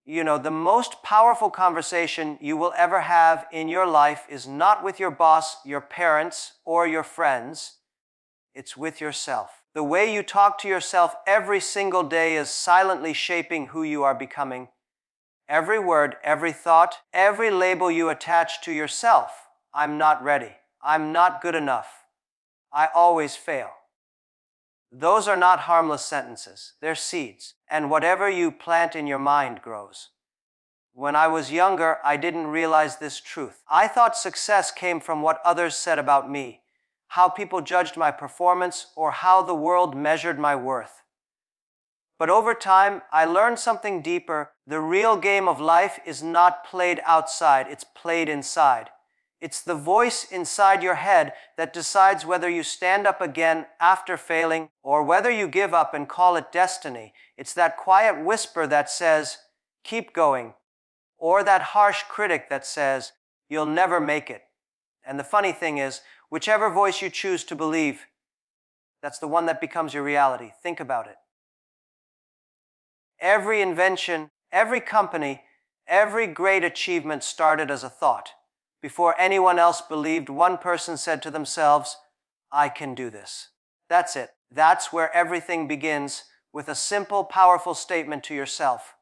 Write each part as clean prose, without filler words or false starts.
The most powerful conversation you will ever have in your life is not with your boss, your parents, or your friends. It's with yourself. The way you talk to yourself every single day is silently shaping who you are becoming. Every word, every thought, every label you attach to yourself. I'm not ready. I'm not good enough. I always fail. Those are not harmless sentences. They're seeds. And whatever you plant in your mind grows. When I was younger, I didn't realize this truth. I thought success came from what others said about me, how people judged my performance, or how the world measured my worth. But over time, I learned something deeper. The real game of life is not played outside, it's played inside. It's the voice inside your head that decides whether you stand up again after failing or whether you give up and call it destiny. It's that quiet whisper that says, keep going, or that harsh critic that says, you'll never make it. And the funny thing is, whichever voice you choose to believe, that's the one that becomes your reality. Think about it. Every invention, every company, every great achievement started as a thought. Before anyone else believed, one person said to themselves, I can do this. That's it. That's where everything begins, with a simple, powerful statement to yourself.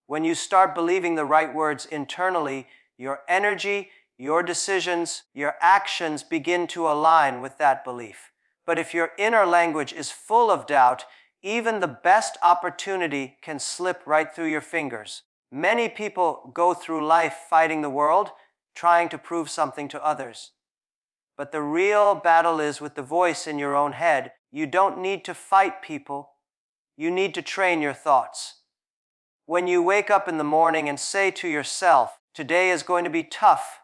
When you start believing the right words internally, your energy, your decisions, your actions begin to align with that belief. But if your inner language is full of doubt, even the best opportunity can slip right through your fingers. Many people go through life fighting the world, trying to prove something to others. But the real battle is with the voice in your own head. You don't need to fight people. You need to train your thoughts. When you wake up in the morning and say to yourself, today is going to be tough,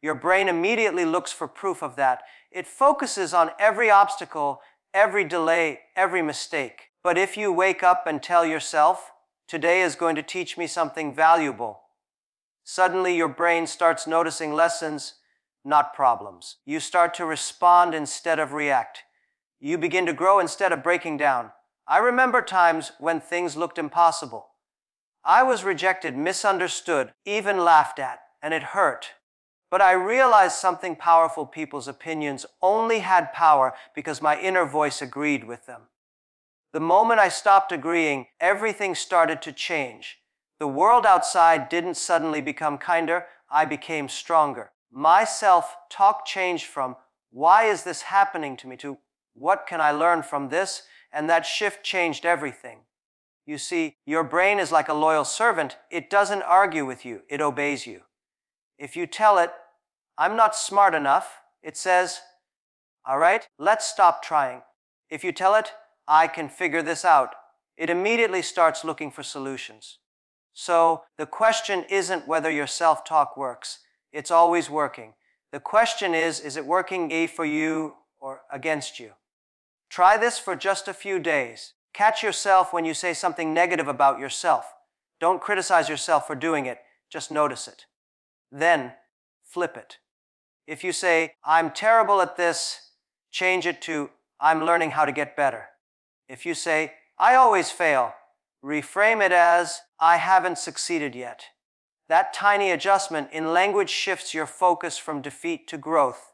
your brain immediately looks for proof of that. It focuses on every obstacle, every delay, every mistake. But if you wake up and tell yourself, today is going to teach me something valuable, suddenly your brain starts noticing lessons, not problems. You start to respond instead of react. You begin to grow instead of breaking down. I remember times when things looked impossible. I was rejected, misunderstood, even laughed at, and it hurt. But I realized something powerful. People's opinions only had power because my inner voice agreed with them. The moment I stopped agreeing, everything started to change. The world outside didn't suddenly become kinder, I became stronger. My self-talk changed from, why is this happening to me, to, what can I learn from this? And that shift changed everything. You see, your brain is like a loyal servant. It doesn't argue with you, it obeys you. If you tell it, I'm not smart enough, it says, all right, let's stop trying. If you tell it, I can figure this out, it immediately starts looking for solutions. So the question isn't whether your self-talk works. It's always working. The question is it working for you or against you? Try this for just a few days. Catch yourself when you say something negative about yourself. Don't criticize yourself for doing it. Just notice it. Then flip it. If you say, I'm terrible at this, change it to, I'm learning how to get better. If you say, I always fail, reframe it as, I haven't succeeded yet. That tiny adjustment in language shifts your focus from defeat to growth.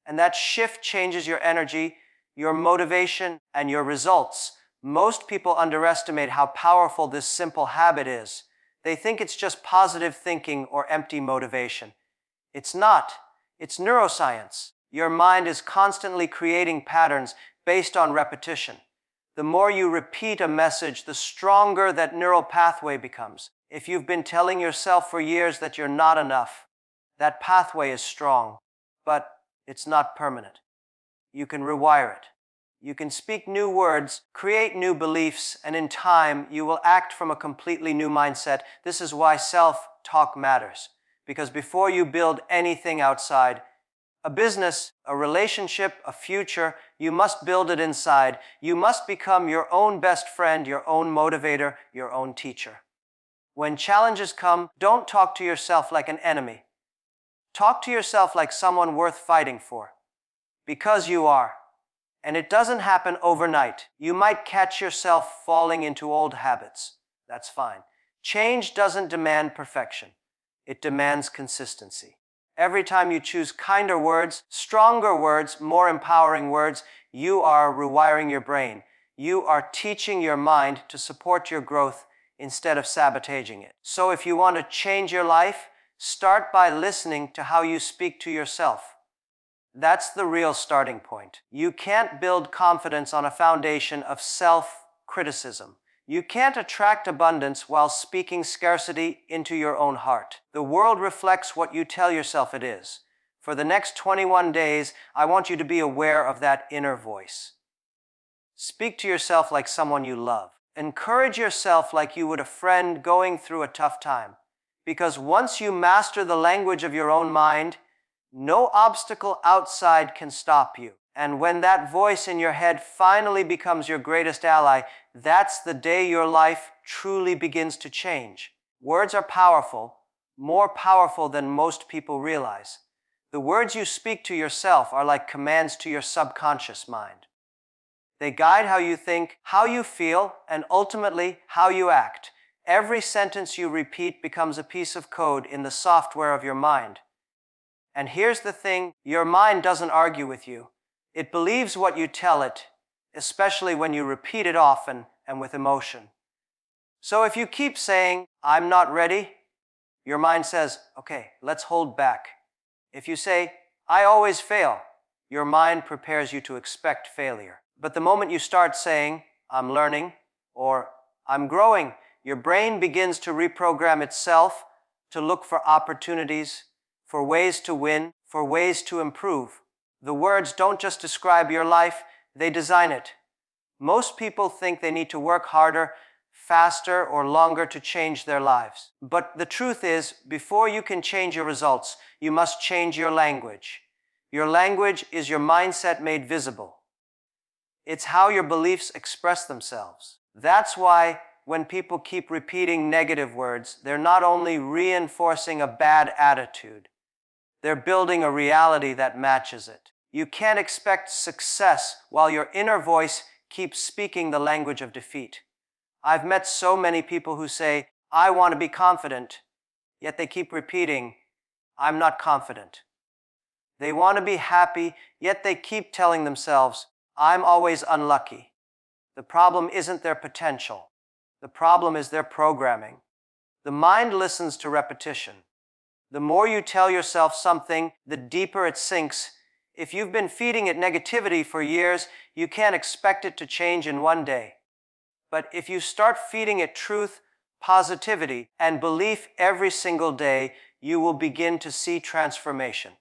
And that shift changes your energy, your motivation, and your results. Most people underestimate how powerful this simple habit is. They think it's just positive thinking or empty motivation. It's not. It's neuroscience. Your mind is constantly creating patterns based on repetition. The more you repeat a message, the stronger that neural pathway becomes. If you've been telling yourself for years that you're not enough, that pathway is strong, but it's not permanent. You can rewire it. You can speak new words, create new beliefs, and in time, you will act from a completely new mindset. This is why self-talk matters. Because before you build anything outside, a business, a relationship, a future, you must build it inside. You must become your own best friend, your own motivator, your own teacher. When challenges come, don't talk to yourself like an enemy. Talk to yourself like someone worth fighting for. Because you are. And it doesn't happen overnight. You might catch yourself falling into old habits. That's fine. Change doesn't demand perfection. It demands consistency. Every time you choose kinder words, stronger words, more empowering words, you are rewiring your brain. You are teaching your mind to support your growth instead of sabotaging it. So if you want to change your life, start by listening to how you speak to yourself. That's the real starting point. You can't build confidence on a foundation of self-criticism. You can't attract abundance while speaking scarcity into your own heart. The world reflects what you tell yourself it is. For the next 21 days, I want you to be aware of that inner voice. Speak to yourself like someone you love. Encourage yourself like you would a friend going through a tough time. Because once you master the language of your own mind, no obstacle outside can stop you. And when that voice in your head finally becomes your greatest ally, that's the day your life truly begins to change. Words are powerful, more powerful than most people realize. The words you speak to yourself are like commands to your subconscious mind. They guide how you think, how you feel, and ultimately how you act. Every sentence you repeat becomes a piece of code in the software of your mind. And here's the thing, your mind doesn't argue with you. It believes what you tell it, especially when you repeat it often and with emotion. So if you keep saying, I'm not ready, your mind says, okay, let's hold back. If you say, I always fail, your mind prepares you to expect failure. But the moment you start saying, I'm learning, or I'm growing, your brain begins to reprogram itself to look for opportunities, for ways to win, for ways to improve. The words don't just describe your life, they design it. Most people think they need to work harder, faster, or longer to change their lives. But the truth is, before you can change your results, you must change your language. Your language is your mindset made visible. It's how your beliefs express themselves. That's why when people keep repeating negative words, they're not only reinforcing a bad attitude, they're building a reality that matches it. You can't expect success while your inner voice keeps speaking the language of defeat. I've met so many people who say, I want to be confident, yet they keep repeating, I'm not confident. They want to be happy, yet they keep telling themselves, I'm always unlucky. The problem isn't their potential. The problem is their programming. The mind listens to repetition. The more you tell yourself something, the deeper it sinks. If you've been feeding it negativity for years, you can't expect it to change in one day. But if you start feeding it truth, positivity, and belief every single day, you will begin to see transformation.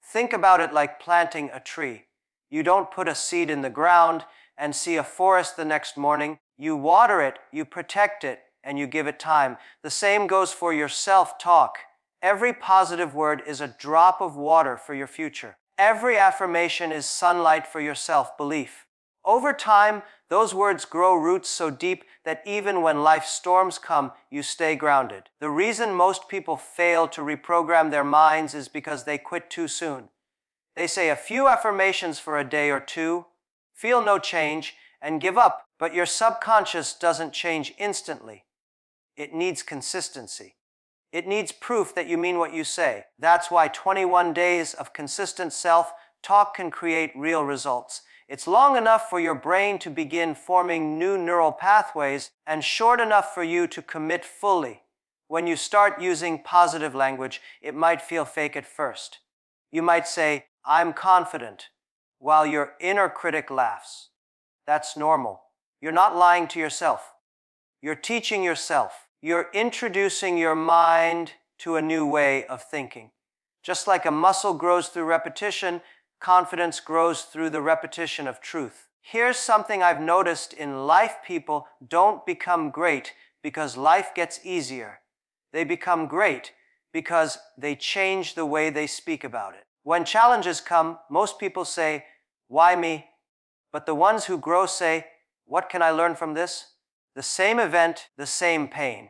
Think about it like planting a tree. You don't put a seed in the ground and see a forest the next morning. You water it, you protect it, and you give it time. The same goes for your self-talk. Every positive word is a drop of water for your future. Every affirmation is sunlight for your self-belief. Over time, those words grow roots so deep that even when life's storms come, you stay grounded. The reason most people fail to reprogram their minds is because they quit too soon. They say a few affirmations for a day or two, feel no change, and give up. But your subconscious doesn't change instantly. It needs consistency. It needs proof that you mean what you say. That's why 21 days of consistent self-talk can create real results. It's long enough for your brain to begin forming new neural pathways and short enough for you to commit fully. When you start using positive language, it might feel fake at first. You might say, I'm confident, while your inner critic laughs. That's normal. You're not lying to yourself. You're teaching yourself. You're introducing your mind to a new way of thinking. Just like a muscle grows through repetition, confidence grows through the repetition of truth. Here's something I've noticed in life: people don't become great because life gets easier. They become great because they change the way they speak about it. When challenges come, most people say, why me? But the ones who grow say, what can I learn from this? The same event, the same pain,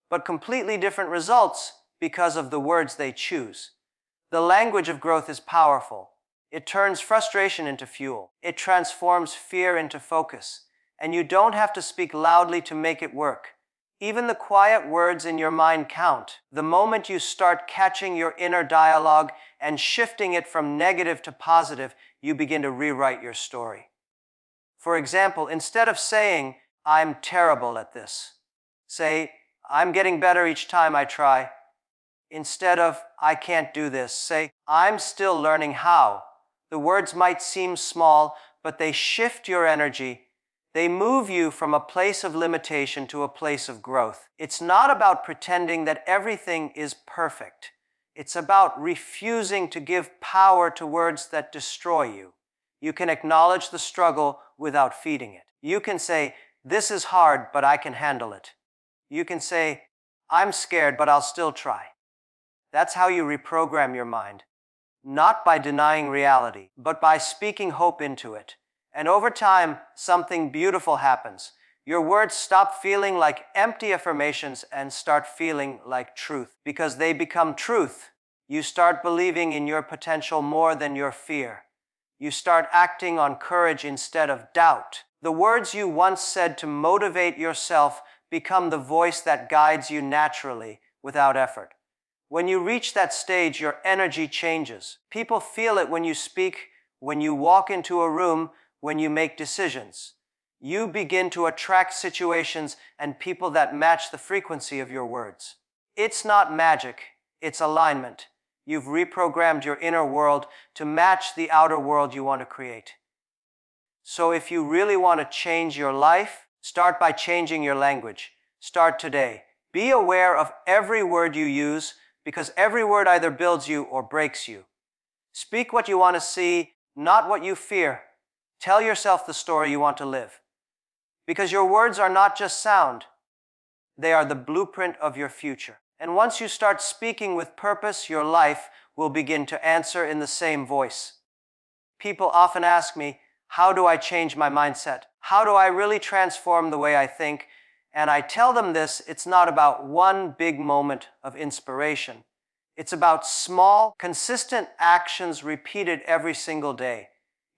but completely different results because of the words they choose. The language of growth is powerful. It turns frustration into fuel. It transforms fear into focus. And you don't have to speak loudly to make it work. Even the quiet words in your mind count. The moment you start catching your inner dialogue and shifting it from negative to positive, you begin to rewrite your story. For example, instead of saying, "I'm terrible at this," say, "I'm getting better each time I try." Instead of, "I can't do this," say, "I'm still learning how." The words might seem small, but they shift your energy. They move you from a place of limitation to a place of growth. It's not about pretending that everything is perfect. It's about refusing to give power to words that destroy you. You can acknowledge the struggle without feeding it. You can say, "This is hard, but I can handle it." You can say, "I'm scared, but I'll still try." That's how you reprogram your mind. Not by denying reality, but by speaking hope into it. And over time, something beautiful happens. Your words stop feeling like empty affirmations and start feeling like truth. Because they become truth, you start believing in your potential more than your fear. You start acting on courage instead of doubt. The words you once said to motivate yourself become the voice that guides you naturally, without effort. When you reach that stage, your energy changes. People feel it when you speak, when you walk into a room, when you make decisions. You begin to attract situations and people that match the frequency of your words. It's not magic, it's alignment. You've reprogrammed your inner world to match the outer world you want to create. So if you really want to change your life, start by changing your language. Start today. Be aware of every word you use, because every word either builds you or breaks you. Speak what you want to see, not what you fear. Tell yourself the story you want to live. Because your words are not just sound, they are the blueprint of your future. And once you start speaking with purpose, your life will begin to answer in the same voice. People often ask me, how do I change my mindset? How do I really transform the way I think? And I tell them this, it's not about one big moment of inspiration. It's about small, consistent actions repeated every single day.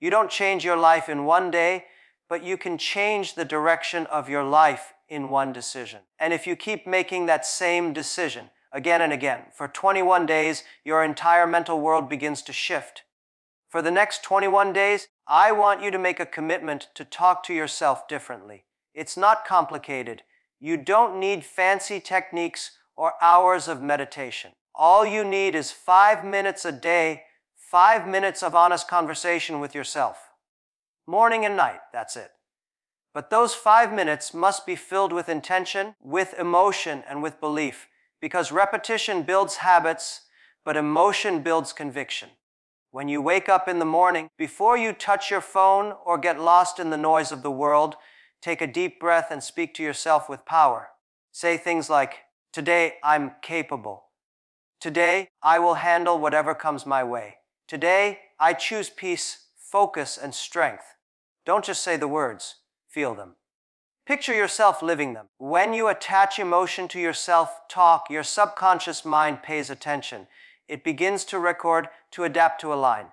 You don't change your life in one day, but you can change the direction of your life in one decision. And if you keep making that same decision again and again, for 21 days, your entire mental world begins to shift. For the next 21 days, I want you to make a commitment to talk to yourself differently. It's not complicated. You don't need fancy techniques or hours of meditation. All you need is 5 minutes a day, 5 minutes of honest conversation with yourself. Morning and night, that's it. But those 5 minutes must be filled with intention, with emotion, and with belief, because repetition builds habits, but emotion builds conviction. When you wake up in the morning, before you touch your phone or get lost in the noise of the world, take a deep breath and speak to yourself with power. Say things like, "Today I'm capable. Today I will handle whatever comes my way. Today I choose peace, focus, and strength." Don't just say the words, feel them. Picture yourself living them. When you attach emotion to your self-talk, your subconscious mind pays attention. It begins to record, to adapt, to align.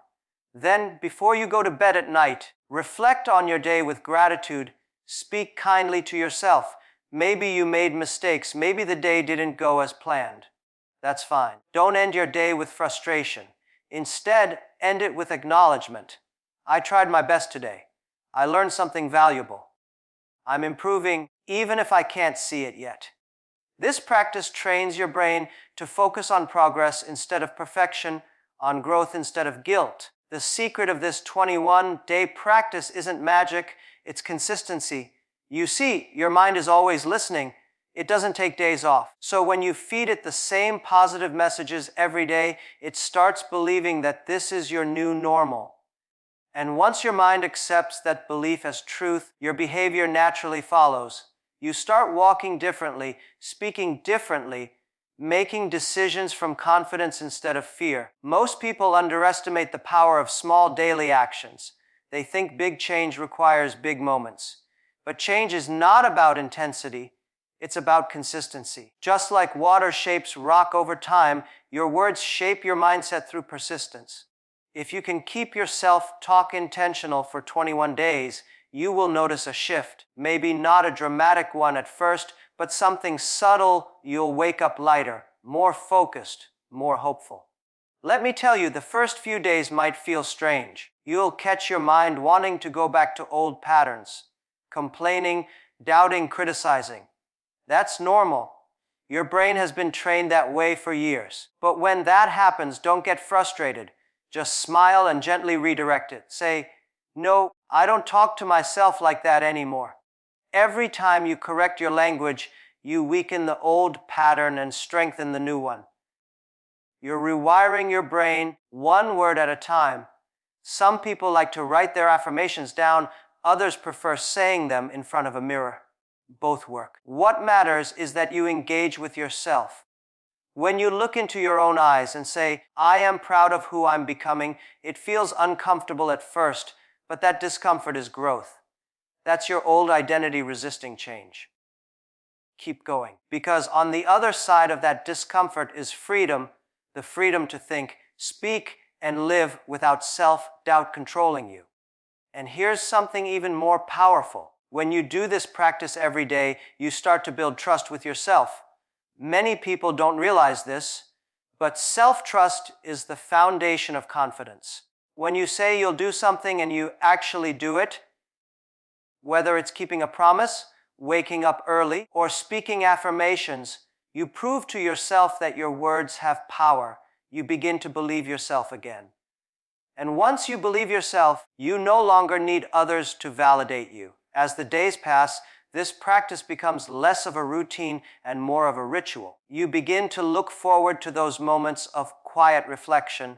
Then, before you go to bed at night, reflect on your day with gratitude. Speak kindly to yourself. Maybe you made mistakes. Maybe the day didn't go as planned. That's fine. Don't end your day with frustration. Instead, end it with acknowledgement. I tried my best today. I learned something valuable. I'm improving even if I can't see it yet. This practice trains your brain to focus on progress instead of perfection, on growth instead of guilt. The secret of this 21-day practice isn't magic, it's consistency. You see, your mind is always listening. It doesn't take days off. So when you feed it the same positive messages every day, it starts believing that this is your new normal. And once your mind accepts that belief as truth, your behavior naturally follows. You start walking differently, speaking differently, making decisions from confidence instead of fear. Most people underestimate the power of small daily actions. They think big change requires big moments. But change is not about intensity, it's about consistency. Just like water shapes rock over time, your words shape your mindset through persistence. If you can keep your self-talk intentional for 21 days, you will notice a shift. Maybe not a dramatic one at first, but something subtle, you'll wake up lighter, more focused, more hopeful. Let me tell you, the first few days might feel strange. You'll catch your mind wanting to go back to old patterns, complaining, doubting, criticizing. That's normal. Your brain has been trained that way for years. But when that happens, don't get frustrated. Just smile and gently redirect it. Say, "No, I don't talk to myself like that anymore." Every time you correct your language, you weaken the old pattern and strengthen the new one. You're rewiring your brain one word at a time. Some people like to write their affirmations down, others prefer saying them in front of a mirror. Both work. What matters is that you engage with yourself. When you look into your own eyes and say, "I am proud of who I'm becoming," it feels uncomfortable at first, but that discomfort is growth. That's your old identity resisting change. Keep going, because on the other side of that discomfort is freedom, the freedom to think, speak, and live without self-doubt controlling you. And here's something even more powerful. When you do this practice every day, you start to build trust with yourself. Many people don't realize this, but self-trust is the foundation of confidence. When you say you'll do something and you actually do it, whether it's keeping a promise, waking up early, or speaking affirmations, you prove to yourself that your words have power. You begin to believe yourself again. And once you believe yourself, you no longer need others to validate you. As the days pass, this practice becomes less of a routine and more of a ritual. You begin to look forward to those moments of quiet reflection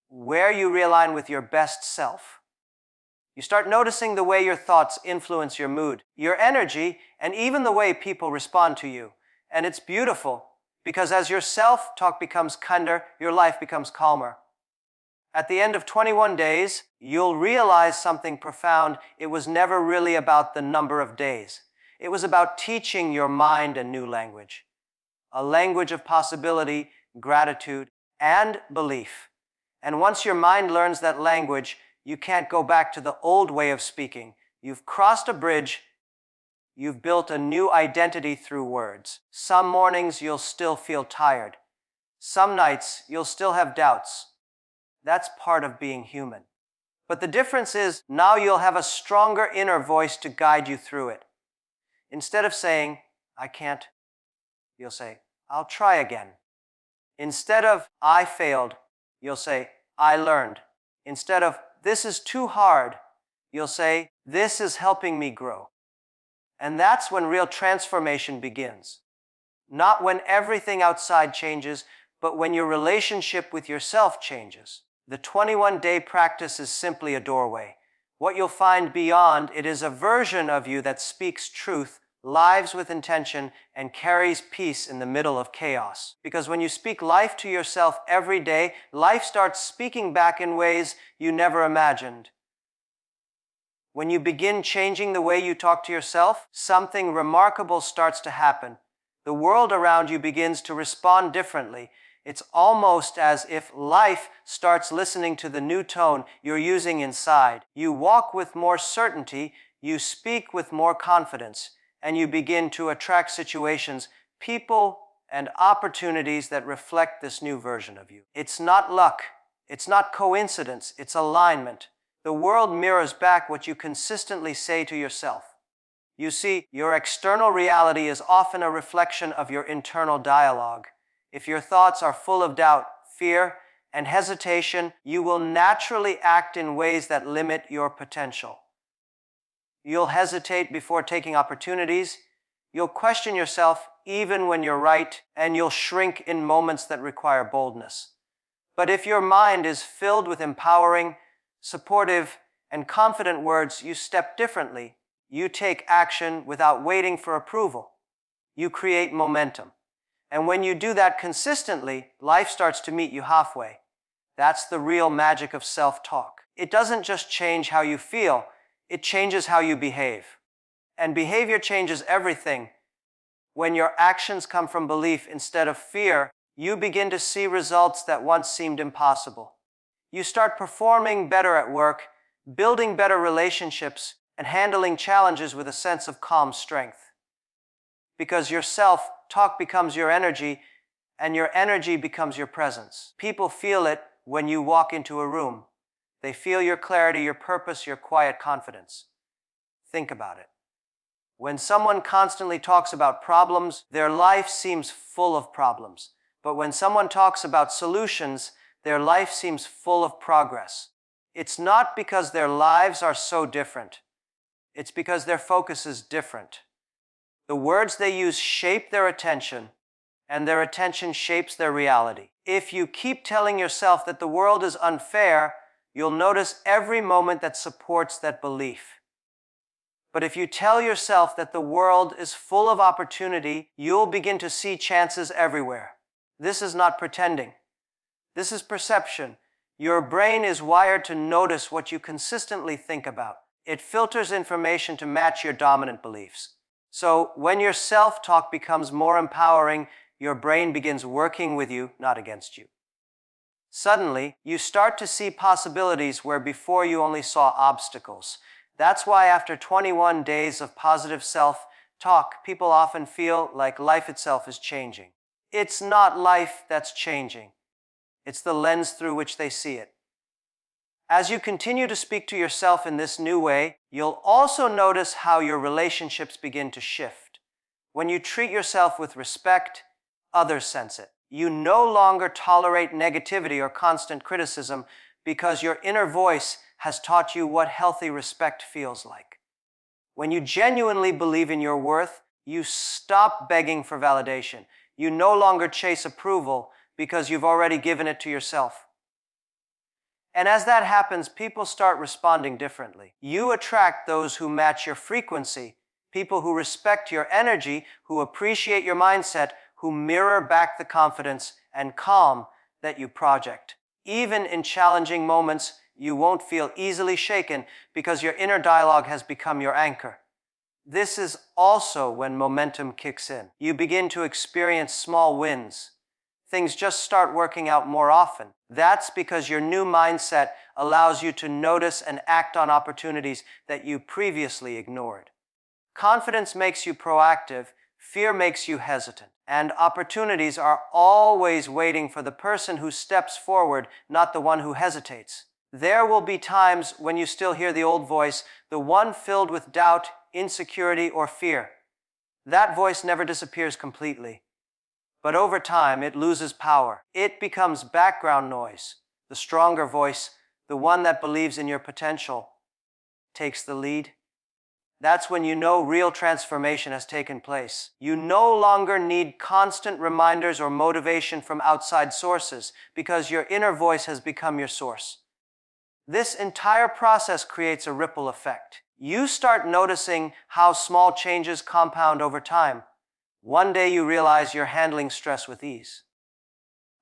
where you realign with your best self. You start noticing the way your thoughts influence your mood, your energy, and even the way people respond to you. And it's beautiful, because as your self-talk becomes kinder, your life becomes calmer. At the end of 21 days, you'll realize something profound. It was never really about the number of days. It was about teaching your mind a new language. A language of possibility, gratitude, and belief. And once your mind learns that language, you can't go back to the old way of speaking. You've crossed a bridge. You've built a new identity through words. Some mornings you'll still feel tired. Some nights you'll still have doubts. That's part of being human. But the difference is, now you'll have a stronger inner voice to guide you through it. Instead of saying, "I can't," you'll say, "I'll try again." Instead of, "I failed," you'll say, "I learned." Instead of, "This is too hard," you'll say, "This is helping me grow." And that's when real transformation begins. Not when everything outside changes, but when your relationship with yourself changes. The 21-day practice is simply a doorway. What you'll find beyond it is a version of you that speaks truth, lives with intention, and carries peace in the middle of chaos. Because when you speak life to yourself every day, life starts speaking back in ways you never imagined. When you begin changing the way you talk to yourself, something remarkable starts to happen. The world around you begins to respond differently. It's almost as if life starts listening to the new tone you're using inside. You walk with more certainty, you speak with more confidence, and you begin to attract situations, people, and opportunities that reflect this new version of you. It's not luck. It's not coincidence. It's alignment. The world mirrors back what you consistently say to yourself. You see, your external reality is often a reflection of your internal dialogue. If your thoughts are full of doubt, fear, and hesitation, you will naturally act in ways that limit your potential. You'll hesitate before taking opportunities. You'll question yourself even when you're right, and you'll shrink in moments that require boldness. But if your mind is filled with empowering, supportive, and confident words, you step differently. You take action without waiting for approval. You create momentum. And when you do that consistently, life starts to meet you halfway. That's the real magic of self-talk. It doesn't just change how you feel, it changes how you behave. And behavior changes everything. When your actions come from belief instead of fear, you begin to see results that once seemed impossible. You start performing better at work, building better relationships, and handling challenges with a sense of calm strength. because your self-talk becomes your energy, and your energy becomes your presence. People feel it when you walk into a room. They feel your clarity, your purpose, your quiet confidence. Think about it. When someone constantly talks about problems, their life seems full of problems. But when someone talks about solutions, their life seems full of progress. It's not because their lives are so different. It's because their focus is different. The words they use shape their attention, and their attention shapes their reality. If you keep telling yourself that the world is unfair, you'll notice every moment that supports that belief. But if you tell yourself that the world is full of opportunity, you'll begin to see chances everywhere. This is not pretending. This is perception. Your brain is wired to notice what you consistently think about. It filters information to match your dominant beliefs. So when your self-talk becomes more empowering, your brain begins working with you, not against you. Suddenly, you start to see possibilities where before you only saw obstacles. That's why after 21 days of positive self-talk, people often feel like life itself is changing. It's not life that's changing. It's the lens through which they see it. As you continue to speak to yourself in this new way, you'll also notice how your relationships begin to shift. When you treat yourself with respect, others sense it. You no longer tolerate negativity or constant criticism because your inner voice has taught you what healthy respect feels like. When you genuinely believe in your worth, you stop begging for validation. You no longer chase approval because you've already given it to yourself. And as that happens, people start responding differently. You attract those who match your frequency, people who respect your energy, who appreciate your mindset, who mirror back the confidence and calm that you project. Even in challenging moments, you won't feel easily shaken because your inner dialogue has become your anchor. This is also when momentum kicks in. You begin to experience small wins. Things just start working out more often. That's because your new mindset allows you to notice and act on opportunities that you previously ignored. Confidence makes you proactive, fear makes you hesitant, and opportunities are always waiting for the person who steps forward, not the one who hesitates. There will be times when you still hear the old voice, the one filled with doubt, insecurity, or fear. That voice never disappears completely. But over time, it loses power. It becomes background noise. The stronger voice, the one that believes in your potential, takes the lead. That's when you know real transformation has taken place. You no longer need constant reminders or motivation from outside sources because your inner voice has become your source. This entire process creates a ripple effect. You start noticing how small changes compound over time. One day you realize you're handling stress with ease.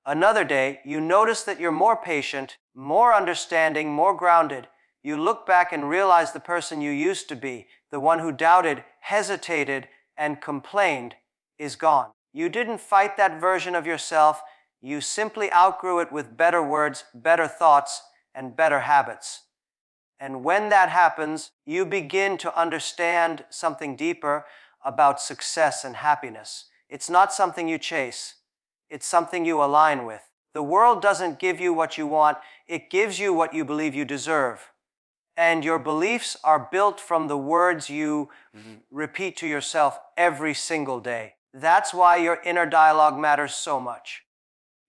Another day, you notice that you're more patient, more understanding, more grounded. You look back and realize the person you used to be, the one who doubted, hesitated, and complained, is gone. You didn't fight that version of yourself. You simply outgrew it with better words, better thoughts, and better habits. And when that happens, you begin to understand something deeper about success and happiness. It's not something you chase. It's something you align with. The world doesn't give you what you want. It gives you what you believe you deserve. And your beliefs are built from the words you repeat to yourself every single day. That's why your inner dialogue matters so much.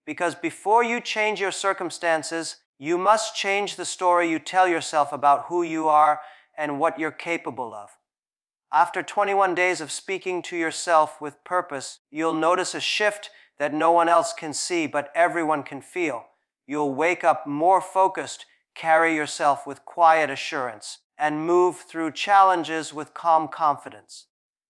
Because before you change your circumstances, you must change the story you tell yourself about who you are and what you're capable of. After 21 days of speaking to yourself with purpose, you'll notice a shift that no one else can see, but everyone can feel. You'll wake up more focused, carry yourself with quiet assurance, and move through challenges with calm confidence.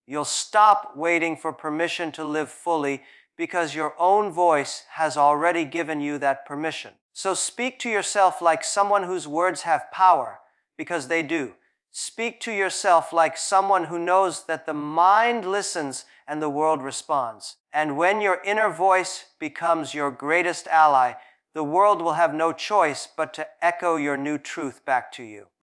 You'll stop waiting for permission to live fully because your own voice has already given you that permission. So speak to yourself like someone whose words have power, because they do. Speak to yourself like someone who knows that the mind listens and the world responds. And when your inner voice becomes your greatest ally, the world will have no choice but to echo your new truth back to you.